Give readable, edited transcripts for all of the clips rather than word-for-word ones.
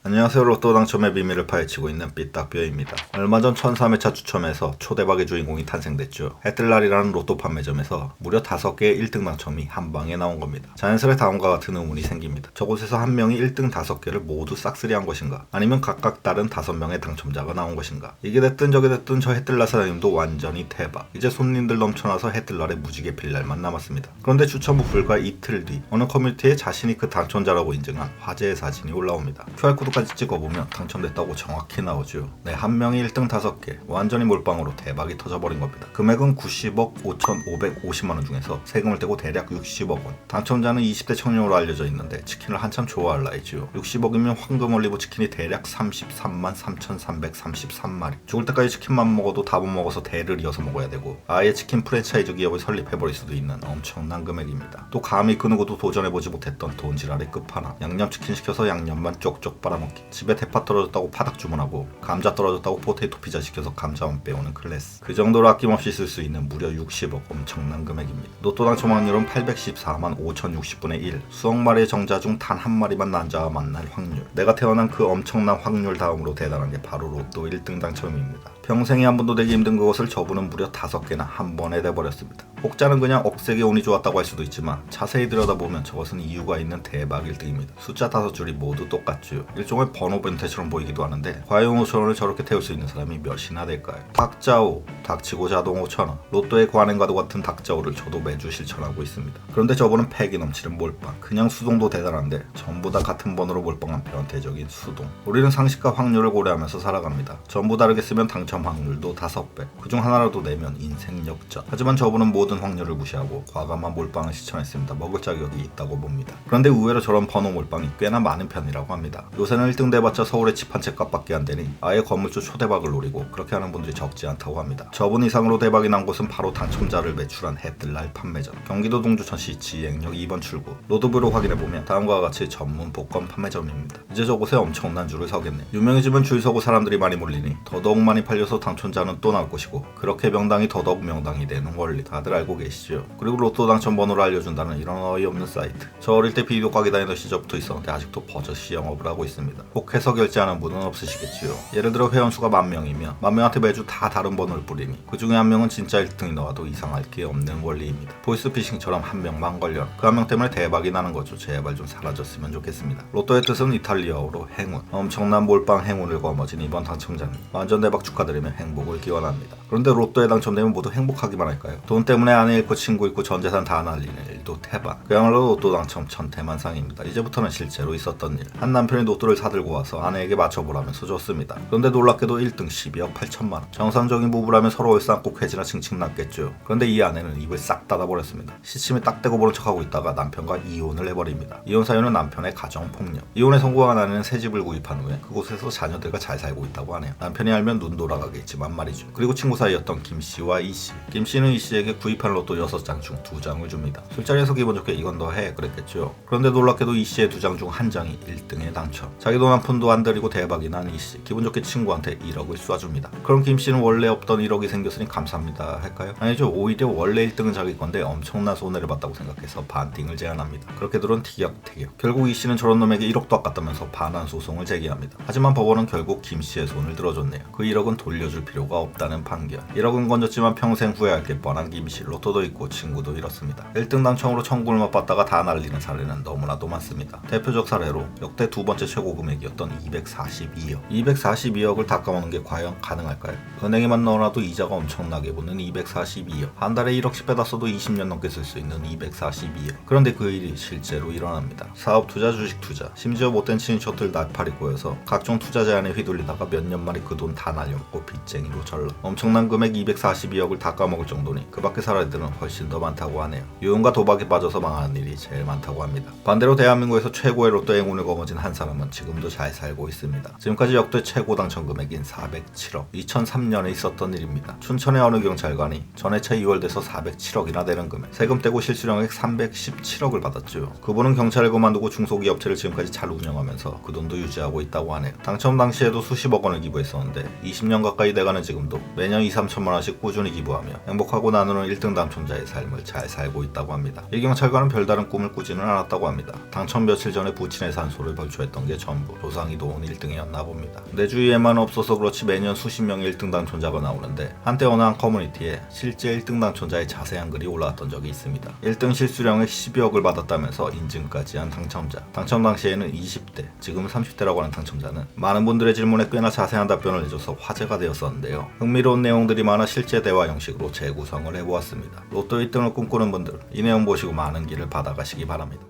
안녕하세요. 로또 당첨의 비밀을 파헤치고 있는 삐딱뼈입니다. 얼마 전 13회차 추첨에서 초대박의 주인공이 탄생됐죠. 해뜰날이라는 로또 판매점에서 무려 5개의 1등 당첨이 한 방에 나온 겁니다. 자연스레 다음과 같은 의문이 생깁니다. 저곳에서 한 명이 1등 5개를 모두 싹쓸이한 것인가? 아니면 각각 다른 5명의 당첨자가 나온 것인가? 이게 됐든 저게 됐든 저 해뜰날 사장님도 완전히 대박. 이제 손님들 넘쳐나서 해뜰날에 무지개 필 날만 남았습니다. 그런데 추첨 후 불과 이틀 뒤 어느 커뮤니티에 자신이 그 당첨자라고 인증한 화제의 사진이 올라옵니다. QR코드 까지 찍어보면 당첨됐다고 정확히 나오죠. 네, 한 명이 1등 5개 완전히 몰빵으로 대박이 터져버린 겁니다. 금액은 90억 5,550만원 중에서 세금을 떼고 대략 60억 원. 당첨자는 20대 청년으로 알려져 있는데 치킨을 한참 좋아할 나이죠. 60억이면 황금 올리브 치킨이 대략 33만 3,333마리. 죽을 때까지 치킨만 먹어도 다 못 먹어서 대를 이어서 먹어야 되고 아예 치킨 프랜차이즈 기업을 설립해버릴 수도 있는 엄청난 금액입니다. 또 감히 그 누구도 도전해보지 못했던 돈지랄의 끝판왕. 양념치킨 시켜서 양념만 쪽쪽 빨아먹기. 집에 대파 떨어졌다고 파닭 주문하고 감자 떨어졌다고 포테이토 피자 시켜서 감자만 빼오는 클래스. 그 정도로 아낌없이 쓸 수 있는 무려 60억. 엄청난 금액입니다. 로또 당첨 확률은 814만 5,060분의 1. 수억 마리의 정자 중 단 한 마리만 난자와 만날 확률. 내가 태어난 그 엄청난 확률 다음으로 대단한 게 바로 로또 1등 당첨입니다. 평생에 한 번도 되기 힘든 그것을 저분은 무려 5개나 한 번에 내버렸습니다. 혹자는 그냥 억세게 운이 좋았다고 할 수도 있지만 자세히 들여다보면 저것은 이유가 있는 대박 1등입니다. 숫자 5줄이 모두 똑같죠. 일종의 번호 변태처럼 보이기도 하는데 과연 5,000원을 저렇게 태울 수 있는 사람이 몇이나 될까요? 닭자오, 닥치고 자동 5,000원. 로또의 관행과도 같은 닭자오를 저도 매주 실천하고 있습니다. 그런데 저분은 패기 넘치는 몰빵. 그냥 수동도 대단한데 전부 다 같은 번호로 몰빵한 변태적인 수동. 우리는 상식과 확률을 고려하면서 살아갑니다. 전부 다르게 쓰면 당첨 확률도 5배. 그중 하나라도 내면 인생 역전. 하지만 저분은 모든 확률을 무시하고 과감한 몰빵을 실천했습니다. 먹을 자격이 있다고 봅니다. 그런데 의외로 저런 번호 몰빵이 꽤나 많은 편이라고 합니다. 요새는 1등 돼봤자 서울의 집 한 채 값밖에 안 되니 아예 건물주 초대박을 노리고 그렇게 하는 분들이 적지 않다고 합니다. 저분 이상으로 대박이 난 곳은 바로 당첨자를 매출한 해뜰날 판매점. 경기도 동주천시 지행역 2번 출구. 로드뷰로 확인해보면 다음과 같이 전문 복권 판매점입니다. 이제 저곳에 엄청난 줄을 서겠네요. 유명해지면 줄 서고 사람들이 많이 몰리니 더더욱 많이 팔려서 당첨자는 또 나올 것이고 그렇게 명당이 더더욱 명당이 되는 원리 다들 알고 계시죠? 그리고 로또 당첨 번호를 알려준다는 이런 어이없는 사이트. 저 어릴 때 비디오 가게 다니던 시절부터 있었는데 아직도 버젓이 영업을 하고 있습니다. 꼭 해서 결제하는 분은 없으시겠지요. 예를 들어 회원수가 10,000명이면 10,000명한테 매주 다 다른 번호를 뿌리니 그 중에 한 명은 진짜 1등이 나와도 이상할 게 없는 원리입니다. 보이스피싱처럼 한 명만 걸려 그 한 명 때문에 대박이 나는 거죠. 제발 좀 사라졌으면 좋겠습니다. 로또의 뜻은 이탈리아어로 행운. 엄청난 몰빵 행운을 거머쥔 이번 당첨자님 완전 대박 축하드리며 행복을 기원합니다. 그런데 로또에 당첨되면 모두 행복하기만 할까요? 돈 때문에 아내 잃고 친구 잃고 전 재산 다 날리는 일도 태반. 그야말로 로또 당첨 천태만상입니다. 이제부터는 실제로 있었던 일. 한 남편이 로또를 사들고 와서 아내에게 맞춰보라면서 줬습니다. 그런데 놀랍게도 1등 12억 8천만원. 정상적인 부부라면 서로 얼싸안고 쾌지나 칭칭 났겠죠. 그런데 이 아내는 입을 싹 닫아버렸습니다. 시침이 딱 대고 보는 척하고 있다가 남편과 이혼을 해버립니다. 이혼 사유는 남편의 가정폭력. 이혼에 성공한 아내는 새 집을 구입한 후에 그곳에서 자녀들과 잘 살고 있다고 하네요. 남편이 알면 눈 돌아가겠지만 말이죠. 그리고 친구 사이였던 김씨와 이씨. 김씨는 이씨에게 구입한 로또 6장 중 2장을 줍니다. 술자리에서 기분 좋게 이건 너 해 그랬겠죠. 그런데 놀랍게도 이씨의 2장 중 1장이 1등에 당첨. 자기 돈 한 푼도 안 들이고 대박이 난 이씨. 기분 좋게 친구한테 1억을 쏴줍니다. 그럼 김씨는 원래 없던 1억이 생겼으니 감사합니다 할까요? 아니죠. 오히려 원래 1등은 자기 건데 엄청난 손해를 봤다고 생각해서 반띵을 제안합니다. 그렇게 들은 티격태격. 결국 이씨는 저런 놈에게 1억도 아깝다면서 반환 소송을 제기합니다. 하지만 법원은 결국 김씨의 손을 들어줬네요. 그 1억은 돌려줄 필요가 없다는 판결. 1억은 건졌지만 평생 후회할 게 뻔한 김씨. 로또도 있고 친구도 잃었습니다. 1등 당첨으로 천국을 맛봤다가 다 날리는 사례는 너무나도 많습니다. 대표적 사례로 역대 두 번째 최고 금액이었던 242억. 242억을 다 까먹는 게 과연 가능할까요? 은행에만 넣어놔도 이자가 엄청나게 붙는 242억. 한 달에 1억씩 빼다 써도 20년 넘게 쓸 수 있는 242억. 그런데 그 일이 실제로 일어납니다. 사업 투자, 주식 투자, 심지어 못된 친인척들 날파리 꼬여서 각종 투자 제안에 휘둘리다가 몇 년 만에 그 돈 다 날려먹고 빚쟁이로 전락. 엄청난 금액 242억을 다 까먹을 정도니 그 밖의 사례들은 훨씬 더 많다고 하네요. 유흥과 도박에 빠져서 망하는 일이 제일 많다고 합니다. 반대로 대한민국에서 최고의 로또 행운을 거머쥔 한 사람은 지금도 잘 살고 있습니다. 지금까지 역대 최고 당첨 금액인 407억. 2003년에 있었던 일입니다. 춘천의 어느 경찰관이 전해차 2월 돼서 407억이나 되는 금액. 세금 떼고 실수령액 317억을 받았죠. 그분은 경찰을 그만두고 중소기업체를 지금까지 잘 운영하면서 그 돈도 유지하고 있다고 하네요. 당첨 당시에도 수십억 원을 기부했었는데 20년 가까이 돼가는 지금도 매년 2, 3천만 원씩 꾸준히 기부하며 행복하고 나누는 1등 당첨자의 삶을 잘 살고 있다고 합니다. 있습니다. 이 경찰관은 별다른 꿈을 꾸지는 않았다고 합니다. 당첨 며칠 전에 부친의 산소를 벌초했던 게 전부 조상이 도운 1등이었나 봅니다. 내 주위에만 없어서 그렇지 매년 수십 명의 1등 당첨자가 나오는데 한때 어느 한 커뮤니티에 실제 1등 당첨자의 자세한 글이 올라왔던 적이 있습니다. 1등 실수령액 12억을 받았다면서 인증까지 한 당첨자. 당첨 당시에는 20대, 지금은 30대라고 하는 당첨자는 많은 분들의 질문에 꽤나 자세한 답변을 해줘서 화제가 되었었는데요. 흥미로운 내용들이 많아 실제 대화 형식으로 재구성을 해보았습니다. 로또 1등을 꿈꾸는 분들, 이 내용 보시고 많은 길을 받아가시기 바랍니다.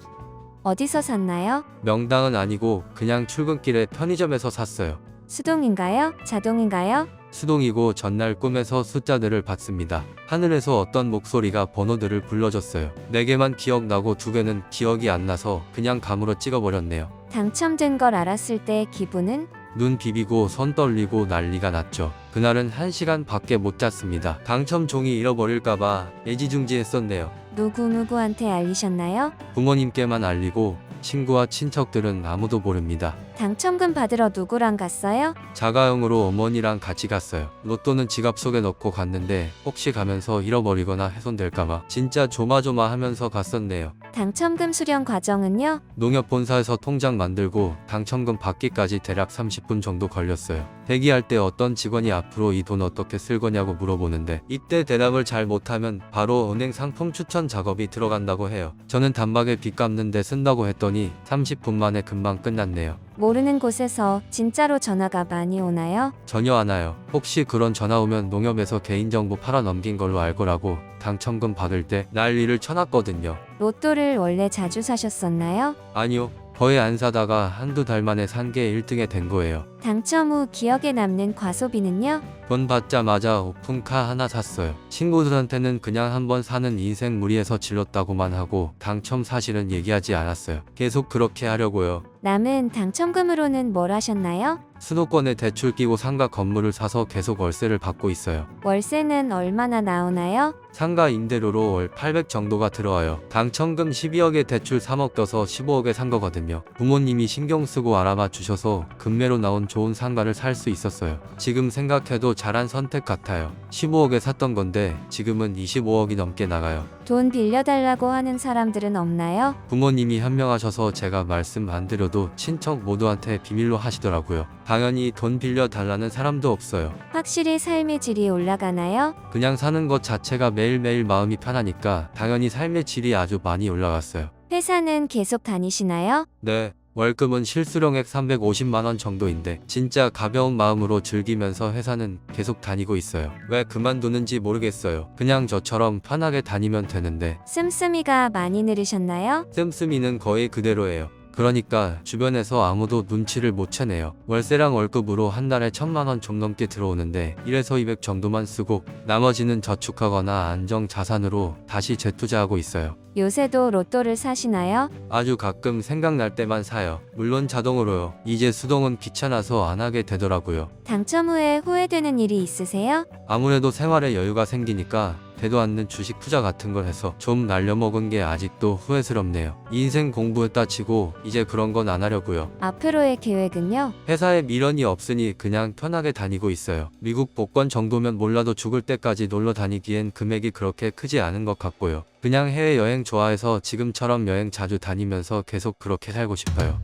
어디서 샀나요? 명당은 아니고 그냥 출근길에 편의점에서 샀어요. 수동인가요? 자동인가요? 수동이고 전날 꿈에서 숫자들을 봤습니다. 하늘에서 어떤 목소리가 번호들을 불러줬어요. 4개만 기억나고 2개는 기억이 안 나서 그냥 감으로 찍어버렸네요. 당첨된 걸 알았을 때 기분은? 눈 비비고 손 떨리고 난리가 났죠. 그날은 1시간 밖에 못 잤습니다. 당첨 종이 잃어버릴까봐 애지중지했었네요. 누구한테 알리셨나요? 부모님께만 알리고 친구와 친척들은 아무도 모릅니다. 당첨금 받으러 누구랑 갔어요? 자가용으로 어머니랑 같이 갔어요. 로또는 지갑 속에 넣고 갔는데 혹시 가면서 잃어버리거나 훼손될까봐 진짜 조마조마하면서 갔었네요. 당첨금 수령 과정은요? 농협본사에서 통장 만들고 당첨금 받기까지 대략 30분 정도 걸렸어요. 대기할 때 어떤 직원이 앞으로 이 돈 어떻게 쓸 거냐고 물어보는데 이때 대답을 잘 못하면 바로 은행 상품 추천 작업이 들어간다고 해요. 저는 단박에 빚 갚는 데 쓴다고 했더니 30분 만에 금방 끝났네요. 모르는 곳에서 진짜로 전화가 많이 오나요? 전혀 안 와요. 혹시 그런 전화 오면 농협에서 개인정보 팔아넘긴 걸로 알 거라고 당첨금 받을 때 난리를 쳐놨거든요. 로또를 원래 자주 사셨었나요? 아니요. 거의 안 사다가 한두 달 만에 산 게 1등에 된 거예요. 당첨 후 기억에 남는 과소비는요? 돈 받자마자 오픈카 하나 샀어요. 친구들한테는 그냥 한번 사는 인생 무리해서 질렀다고만 하고 당첨 사실은 얘기하지 않았어요. 계속 그렇게 하려고요. 남은 당첨금으로는 뭘 하셨나요? 수도권에 대출 끼고 상가 건물을 사서 계속 월세를 받고 있어요. 월세는 얼마나 나오나요? 상가 임대료로 월 800 정도가 들어와요. 당첨금 12억에 대출 3억 떠서 15억에 산 거거든요. 부모님이 신경 쓰고 알아봐 주셔서 금매로 나온 좋은 상가를 살 수 있었어요. 지금 생각해도 잘한 선택 같아요. 15억에 샀던 건데 지금은 25억이 넘게 나가요. 돈 빌려달라고 하는 사람들은 없나요? 부모님이 현명하셔서 제가 말씀 안 드려도 친척 모두한테 비밀로 하시더라고요. 당연히 돈 빌려달라는 사람도 없어요. 확실히 삶의 질이 올라가나요? 그냥 사는 것 자체가 매일매일 마음이 편하니까 당연히 삶의 질이 아주 많이 올라갔어요. 회사는 계속 다니시나요? 네. 월급은 실수령액 350만원 정도인데 진짜 가벼운 마음으로 즐기면서 회사는 계속 다니고 있어요. 왜 그만두는지 모르겠어요. 그냥 저처럼 편하게 다니면 되는데. 씀씀이가 많이 늘으셨나요? 씀씀이는 거의 그대로예요. 그러니까 주변에서 아무도 눈치를 못 채네요. 월세랑 월급으로 한 달에 1000만원 좀 넘게 들어오는데 1에서 200 정도만 쓰고 나머지는 저축하거나 안정 자산으로 다시 재투자하고 있어요. 요새도 로또를 사시나요? 아주 가끔 생각날 때만 사요. 물론 자동으로요. 이제 수동은 귀찮아서 안 하게 되더라고요. 당첨 후에 후회되는 일이 있으세요? 아무래도 생활에 여유가 생기니까 되도 않는 주식 투자 같은 걸 해서 좀 날려먹은 게 아직도 후회스럽네요. 인생 공부했다 치고 이제 그런 건 안 하려고요. 앞으로의 계획은요? 회사에 미련이 없으니 그냥 편하게 다니고 있어요. 미국 복권 정도면 몰라도 죽을 때까지 놀러 다니기엔 금액이 그렇게 크지 않은 것 같고요. 그냥 해외여행 좋아해서 지금처럼 여행 자주 다니면서 계속 그렇게 살고 싶어요.